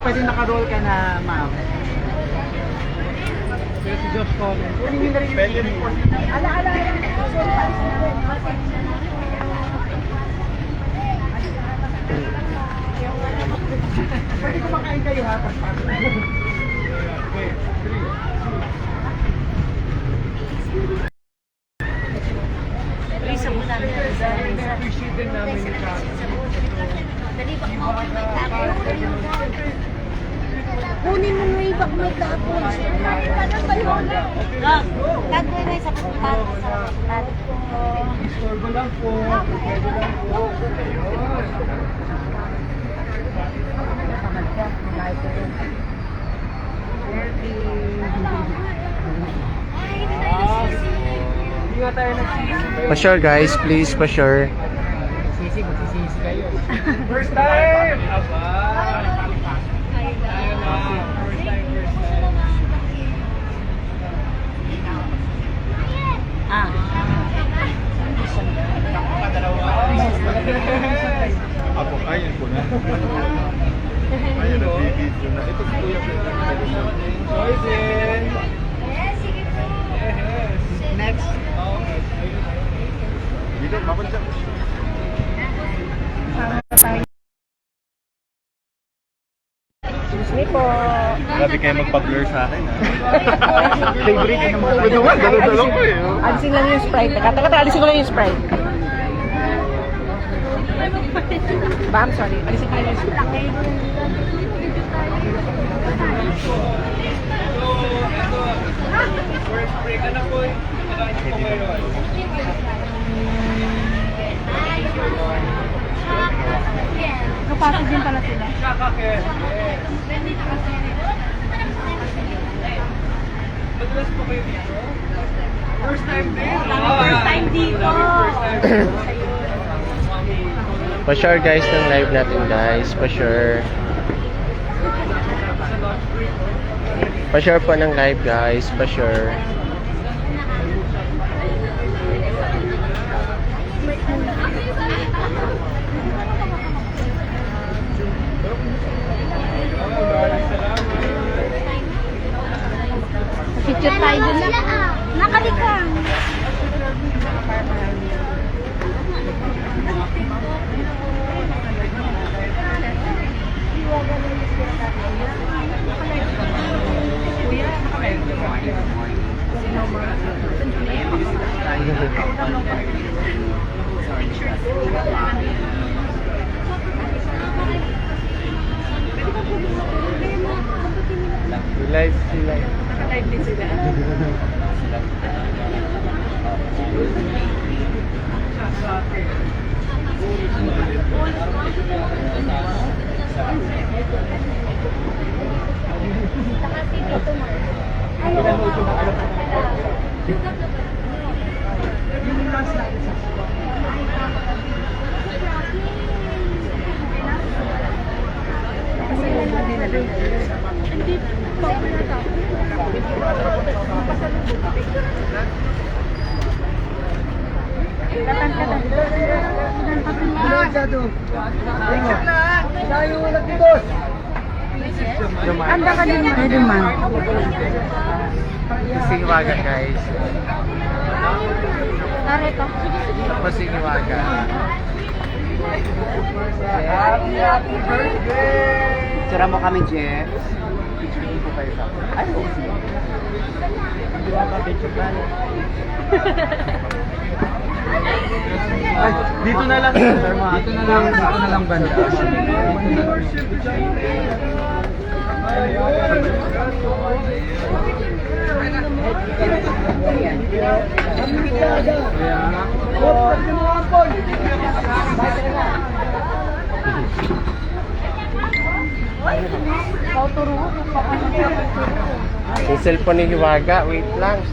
Pwede naka-roll ka na, ma'am. Pero si Josh Collins. Kunin nyo na rin yung report. Ala. Pwede kumakain kayo ha. Okay, 3. Isa mo namin. Appreciate din namin yung Dali ba mo kunin mo yung iba kung may tapon. Gagawin na sa pagpapal. Istorbo lang po. Pwede lang po. Hindi nga tayo nagsisi. Pa-sure guys, please pa-sure. Magsisisi kayo. First time! Aba! Ayun na. First time. Ako, ayun po na. Ayun, nag-video na. Ito si Kuya Fred. Poison! Yes, sige po. Yes! Next! Dito, mapansin. Excuse me po. Grabe kayo magpa-blur sa akin, ha? Favorite ka naman. Ito nga, dalaw ko eh. Alisin lang yung Sprite. Teka, alisin ko lang yung Sprite. Bam, sorry. Alisin ko lang yung Sprite. First break ka na po. Nakain po kayo. Kapasok din pala sila. Kakake. Madalas po kayo dito? First time din? First time dito. First time. Pa-sure guys ng live natin guys, pa-sure. Pa-sure po ng live guys, pa-sure. Picture tayo dun na. Nakalikang. Live sila. Naka-live din sila. Anda ka din pwede man. Pasigiwaga guys. Narito. Pasigiwaga. Happy birthday! Sira mo kami, Jeff. Picture po kayo sa akin. Ay, oo, sige. Ay, dito na lang, sir. Dito na lang banda. Yung cellphone ni Hiwaga, wait lang.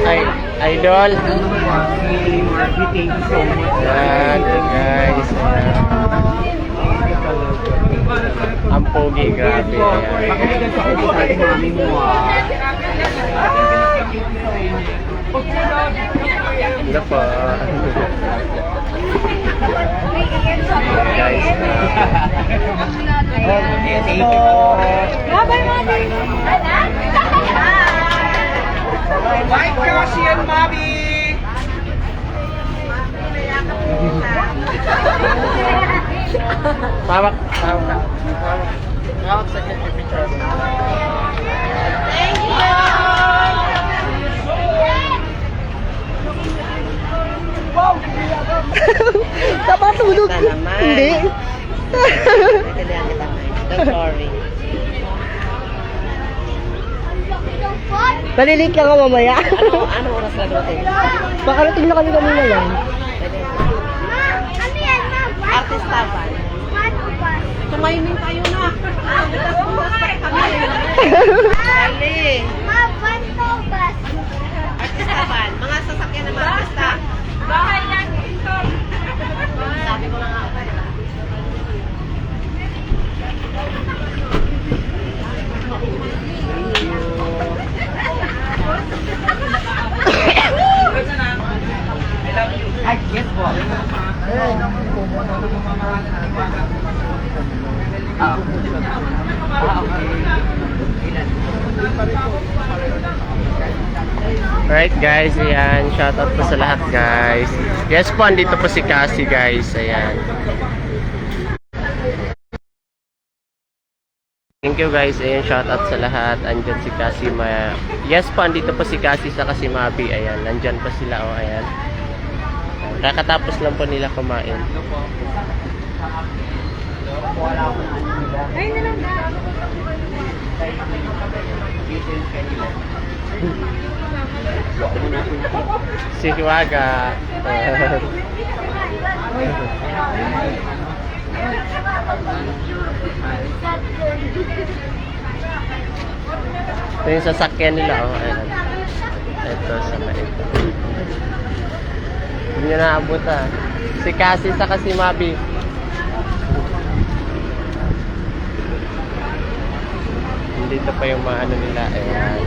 Ay, idol. Thank you so much. Yan, guys. Ang pogi, grabe. Ayan. Pakiligyan sa ako sa ating mami mo Ano pa? Guys. Thank you po. Bye-bye, Mami! White Kashi and Bobby! Hawak. Hawak sa picture. Kapatulog! Hindi! Sorry. Malilig ka nga mamaya. Ano oras na dumating? Makarating na kami kanina lang. Artista ba? Tumaymin tayo na. Dali. Artista ba? Mga sasakyan ng mga artista. Bahay yan. Sabi ko na nga. Ay, yes po. Right guys, ayan. Shoutout po sa lahat guys. Yes po, andito po si Cassie guys. Ayan. Thank you guys. Ayan, shoutout sa lahat. Andyan si Cassie. Yes po, andito po si Cassie sa si Mabi. Ayan, nandyan pa sila. O, ayan. Kakatapos lang po nila kumain. Ay, nalang na. Si Hiwaga. Ito yung sasakyan nila. Oh, ayan. Ito, sama ito. Hindi nyo naabot ah. Si Cassie sa si Mabi. Dito pa yung mga ano nila. Ayan.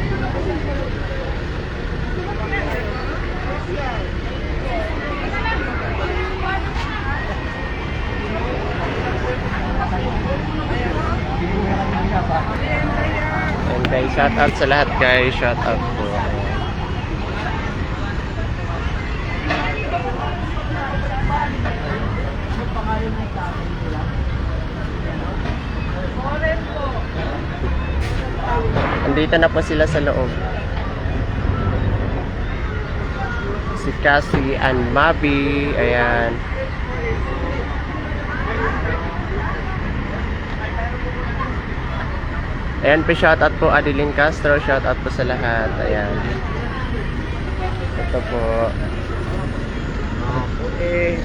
And guys, shout out sa lahat guys. Shout out po. Andito na po sila sa loob. Si Cassie and Mabi. Ayan. Ayan po, shoutout po Adeline Castro, shoutout po sa lahat. Ayan. Ito po. Okay.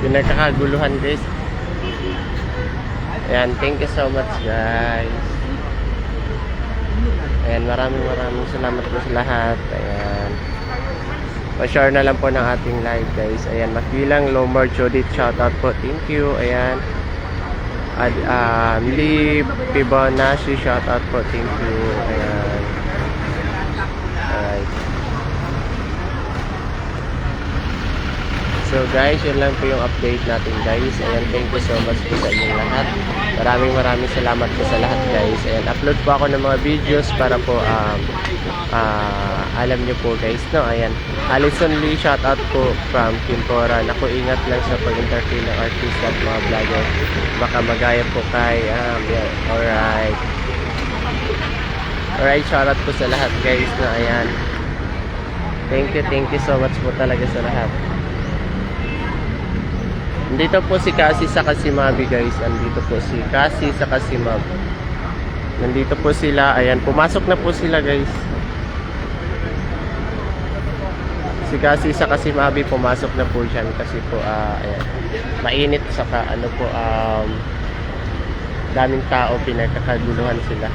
Yung nagkakaguluhan guys. Ayan, thank you so much guys. Ayan, maraming salamat po sa lahat. Ayan, pa-share na lang po ng ating live guys. Ayan, Makilang, Lomar, Judith, shoutout po, thank you. Ayan, Lee Fibonacci, shoutout po, thank you. Ayan, alright. So guys, yun lang po yung update natin guys. Ayan, thank you so much po sa inyong lahat. Maraming salamat po sa lahat guys. Ayan, upload po ako ng mga videos para po alam nyo po guys, no? Ayan, Alison Lee, shout out po from Kimpora. Naku, ingat lang sa pag-entertain ng artist at mga vlogger. Baka magaya po kay, alright. Alright, shoutout po sa lahat guys na ayan. Thank you so much po talaga sa lahat. Nandito po si Cassie sa Kasimabi guys. Nandito po si Cassie sa Kasimab. Nandito po sila. Ayan, pumasok na po sila guys. Si Cassie sa Kasimabi pumasok na po siya kasi po ayan, mainit saka ano po daming tao, pinagkakaguluhan sila.